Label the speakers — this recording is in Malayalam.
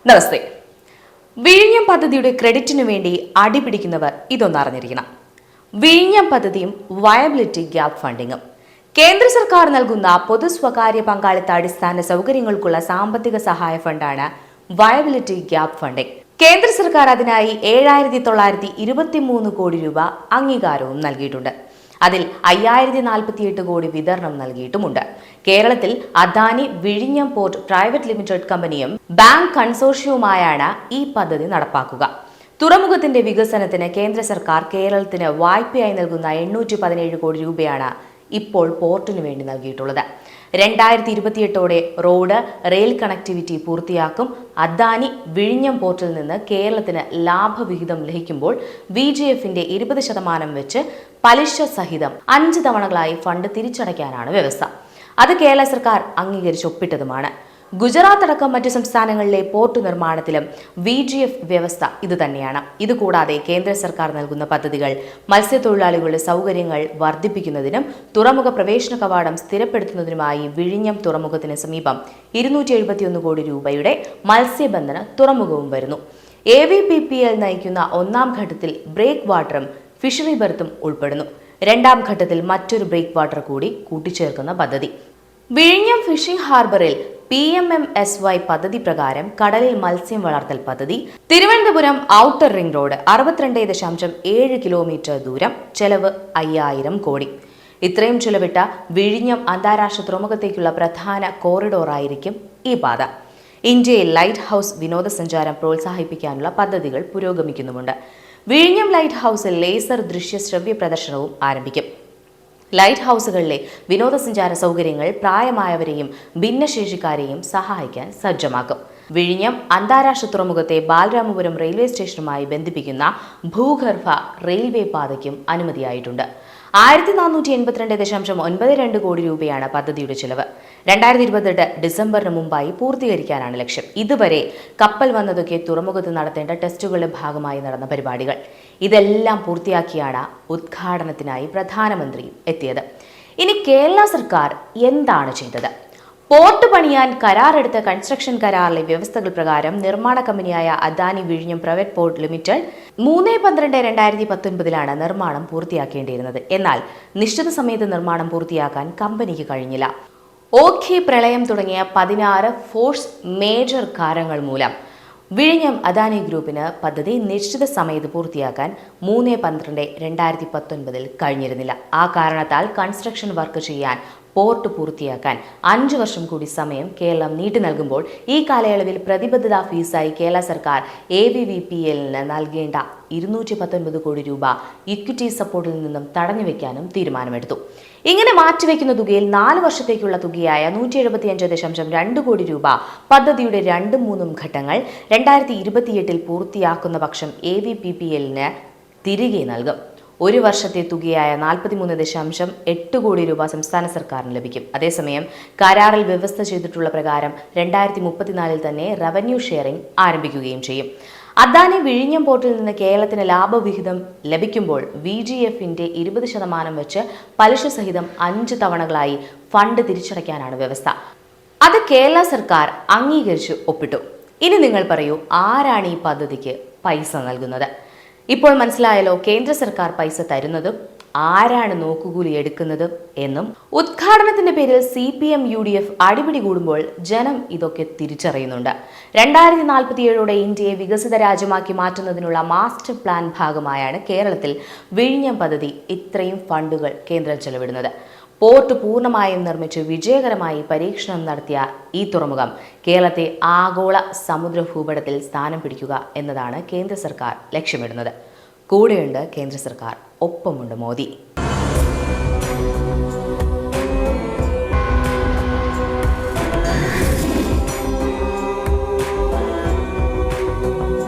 Speaker 1: നമസ്തേ. വിഴിഞ്ഞം പദ്ധതിയുടെ ക്രെഡിറ്റിനു വേണ്ടി അടിപിടിക്കുന്നവർ ഇതൊന്നറിഞ്ഞിരിക്കണം. വിഴിഞ്ഞം പദ്ധതിയും വയബിലിറ്റി ഗ്യാപ് ഫണ്ടിങ്ങും കേന്ദ്ര സർക്കാർ നൽകുന്ന പൊതു സ്വകാര്യ പങ്കാളിത്ത അടിസ്ഥാന സൗകര്യങ്ങൾക്കുള്ള സാമ്പത്തിക സഹായ ഫണ്ടാണ് വയബിലിറ്റി ഗ്യാപ് ഫണ്ടിംഗ്. കേന്ദ്ര സർക്കാർ അതിനായി 7,923 കോടി രൂപ അംഗീകാരവും നൽകിയിട്ടുണ്ട്. അതിൽ 5,048 കോടി വിതരണം നൽകിയിട്ടുമുണ്ട്. കേരളത്തിൽ അദാനി വിഴിഞ്ഞം പോർട്ട് പ്രൈവറ്റ് ലിമിറ്റഡ് കമ്പനിയും ബാങ്ക് കൺസോർഷ്യവുമായാണ് ഈ പദ്ധതി നടപ്പാക്കുക. തുറമുഖത്തിന്റെ വികസനത്തിന് കേന്ദ്ര സർക്കാർ കേരളത്തിന് വായ്പയായി നൽകുന്ന 817 കോടി രൂപയാണ് ഇപ്പോൾ പോർട്ടിനു വേണ്ടി നൽകിയിട്ടുള്ളത്. 2028ഓടെ റോഡ് റെയിൽ കണക്ടിവിറ്റി പൂർത്തിയാക്കും. അദാനി വിഴിഞ്ഞം പോർട്ടിൽ നിന്ന് കേരളത്തിന് ലാഭവിഹിതം ലഭിക്കുമ്പോൾ VGFന്റെ 20% വെച്ച് പലിശ സഹിതം 5 തവണകളായി ഫണ്ട് തിരിച്ചടയ്ക്കാനാണ് വ്യവസ്ഥ. അത് കേരള സർക്കാർ അംഗീകരിച്ച് ഒപ്പിട്ടതുമാണ്. ഗുജറാത്ത് അടക്കം മറ്റു സംസ്ഥാനങ്ങളിലെ പോർട്ട് നിർമ്മാണത്തിലും VGF വ്യവസ്ഥ ഇതുതന്നെയാണ്. ഇതുകൂടാതെ കേന്ദ്ര സർക്കാർ നൽകുന്ന പദ്ധതികൾ മത്സ്യത്തൊഴിലാളികളുടെ സൗകര്യങ്ങൾ വർദ്ധിപ്പിക്കുന്നതിനും തുറമുഖ പ്രവേശന കവാടം സ്ഥിരപ്പെടുത്തുന്നതിനുമായി വിഴിഞ്ഞം തുറമുഖത്തിന് സമീപം 271 കോടി രൂപയുടെ മത്സ്യബന്ധന തുറമുഖവും വരുന്നു. AVPPL നയിക്കുന്ന ഒന്നാം ഘട്ടത്തിൽ ബ്രേക്ക് വാട്ടറും ഫിഷറി ബെർത്തും ഉൾപ്പെടുന്നു. രണ്ടാം ഘട്ടത്തിൽ മറ്റൊരു ബ്രേക്ക് വാട്ടർ കൂടി കൂട്ടിച്ചേർക്കുന്ന പദ്ധതി. വിഴിഞ്ഞം ഫിഷിംഗ് ഹാർബറിൽ PMMSY പദ്ധതി പ്രകാരം കടലിൽ മത്സ്യം വളർത്തൽ പദ്ധതി. Thiruvananthapuram outer ring road 62.7 kilometre ദൂരം, ചെലവ് 5,000 കോടി. ഇത്രയും ചിലവിട്ട വിഴിഞ്ഞം അന്താരാഷ്ട്ര തുറമുഖത്തേക്കുള്ള പ്രധാന കോറിഡോറായിരിക്കും ഈ പാത. ഇന്ത്യയിൽ ലൈറ്റ് ഹൗസ് വിനോദസഞ്ചാരം പ്രോത്സാഹിപ്പിക്കാനുള്ള പദ്ധതികൾ പുരോഗമിക്കുന്നുമുണ്ട്. വിഴിഞ്ഞം ലൈറ്റ് ഹൗസിൽ ലേസർ ദൃശ്യ ശ്രവ്യ പ്രദർശനവും ആരംഭിക്കും. ലൈറ്റ് ഹൗസുകളിലെ വിനോദസഞ്ചാര സൗകര്യങ്ങൾ പ്രായമായവരെയും ഭിന്നശേഷിക്കാരെയും സഹായിക്കാൻ സജ്ജമാക്കും. വിഴിഞ്ഞം അന്താരാഷ്ട്ര തുറമുഖത്തെ ബാലരാമപുരം റെയിൽവേ സ്റ്റേഷനുമായി ബന്ധിപ്പിക്കുന്ന ഭൂഗർഭ റെയിൽവേ പാതയ്ക്കും അനുമതിയായിട്ടുണ്ട്. 1,482.92 കോടി രൂപയാണ് പദ്ധതിയുടെ ചിലവ്. 2028 ഡിസംബറിന് മുമ്പായി പൂർത്തീകരിക്കാനാണ് ലക്ഷ്യം. ഇതുവരെ കപ്പൽ വന്നതൊക്കെ തുറമുഖത്ത് നടത്തേണ്ട ടെസ്റ്റുകളുടെ ഭാഗമായി നടന്ന പരിപാടികൾ. ഇതെല്ലാം പൂർത്തിയാക്കിയാണ് ഉദ്ഘാടനത്തിനായി പ്രധാനമന്ത്രി എത്തിയത്. ഇനി കേരള സർക്കാർ എന്താണ് ചെയ്തത്? പോർട്ട് പണിയാൻ കരാറെടുത്ത കൺസ്ട്രക്ഷൻ കരാറിലെ വ്യവസ്ഥകൾ പ്രകാരം നിർമ്മാണ കമ്പനിയായ അദാനി വിഴിഞ്ഞം പ്രൈവറ്റ് പോർട്ട് ലിമിറ്റഡ് 3/12/2019 നിർമ്മാണം പൂർത്തിയാക്കേണ്ടിയിരുന്നത്. എന്നാൽ നിശ്ചിത സമയത്ത് നിർമ്മാണം പൂർത്തിയാക്കാൻ കമ്പനിക്ക് കഴിഞ്ഞില്ല. ഓഖി, പ്രളയം തുടങ്ങിയ 16 ഫോഴ്സ് മേജർ കാരണങ്ങൾ മൂലം വിഴിഞ്ഞം അദാനി ഗ്രൂപ്പിന് പദ്ധതി നിശ്ചിത സമയത്ത് പൂർത്തിയാക്കാൻ 3/12/2019 കഴിഞ്ഞിരുന്നില്ല. ആ കാരണത്താൽ കൺസ്ട്രക്ഷൻ വർക്ക് ചെയ്യാൻ പോർട്ട് പൂർത്തിയാക്കാൻ 5 വർഷം കൂടി സമയം കേരളം നീട്ടി നൽകുമ്പോൾ ഈ കാലയളവിൽ പ്രതിബദ്ധതാ ഫീസായി കേരള സർക്കാർ AVPPLന് നൽകേണ്ട 219 കോടി രൂപ ഇക്വിറ്റി സപ്പോർട്ടിൽ നിന്നും തടഞ്ഞുവെക്കാനും തീരുമാനമെടുത്തു. ഇങ്ങനെ മാറ്റിവെക്കുന്ന തുകയിൽ 4 വർഷത്തേക്കുള്ള തുകയായ 175.2 കോടി രൂപ പദ്ധതിയുടെ 2-3 ഘട്ടങ്ങൾ 2028 പൂർത്തിയാക്കുന്ന പക്ഷം AVPPLന് തിരികെ നൽകും. 1 വർഷത്തെ തുകയായ 43.8 കോടി രൂപ സംസ്ഥാന സർക്കാരിന് ലഭിക്കും. അതേസമയം കരാറിൽ വ്യവസ്ഥ ചെയ്തിട്ടുള്ള പ്രകാരം 2034 തന്നെ റവന്യൂ ഷെയറിംഗ് ആരംഭിക്കുകയും ചെയ്യും. അദാനി വിഴിഞ്ഞം പോർട്ടിൽ നിന്ന് കേരളത്തിന് ലാഭവിഹിതം ലഭിക്കുമ്പോൾ VGFന്റെ 20% വെച്ച് പലിശ സഹിതം 5 തവണകളായി ഫണ്ട് തിരിച്ചടയ്ക്കാനാണ് വ്യവസ്ഥ. അത് കേരള സർക്കാർ അംഗീകരിച്ച് ഒപ്പിട്ടു. ഇനി നിങ്ങൾ പറയൂ, ആരാണ് ഈ പദ്ധതിക്ക് പൈസ നൽകുന്നത്? ഇപ്പോൾ മനസ്സിലായല്ലോ കേന്ദ്ര സർക്കാർ പൈസ തരുന്നതും ആരാണ് നോക്കുകൂലി എടുക്കുന്നത് എന്നും. ഉദ്ഘാടനത്തിന്റെ പേരിൽ CPM UDF അടിപിടി കൂടുമ്പോൾ ജനം ഇതൊക്കെ തിരിച്ചറിയുന്നുണ്ട്. 2047ഓടെ ഇന്ത്യയെ വികസിത രാജ്യമാക്കി മാറ്റുന്നതിനുള്ള മാസ്റ്റർ പ്ലാൻ ഭാഗമായാണ് കേരളത്തിൽ വിഴിഞ്ഞം പദ്ധതി ഇത്രയും ഫണ്ടുകൾ കേന്ദ്രം ചെലവിടുന്നത്. പോർട്ട് പൂർണ്ണമായും നിർമ്മിച്ച് വിജയകരമായി പരീക്ഷണം നടത്തിയ ഈ തുറമുഖം കേരളത്തെ ആഗോള സമുദ്ര ഭൂപടത്തിൽ സ്ഥാനം പിടിക്കുക എന്നതാണ് കേന്ദ്ര സർക്കാർ ലക്ഷ്യമിടുന്നത്. കൂടെയുണ്ട് കേന്ദ്ര സർക്കാർ, ഒപ്പമുണ്ട് മോദി.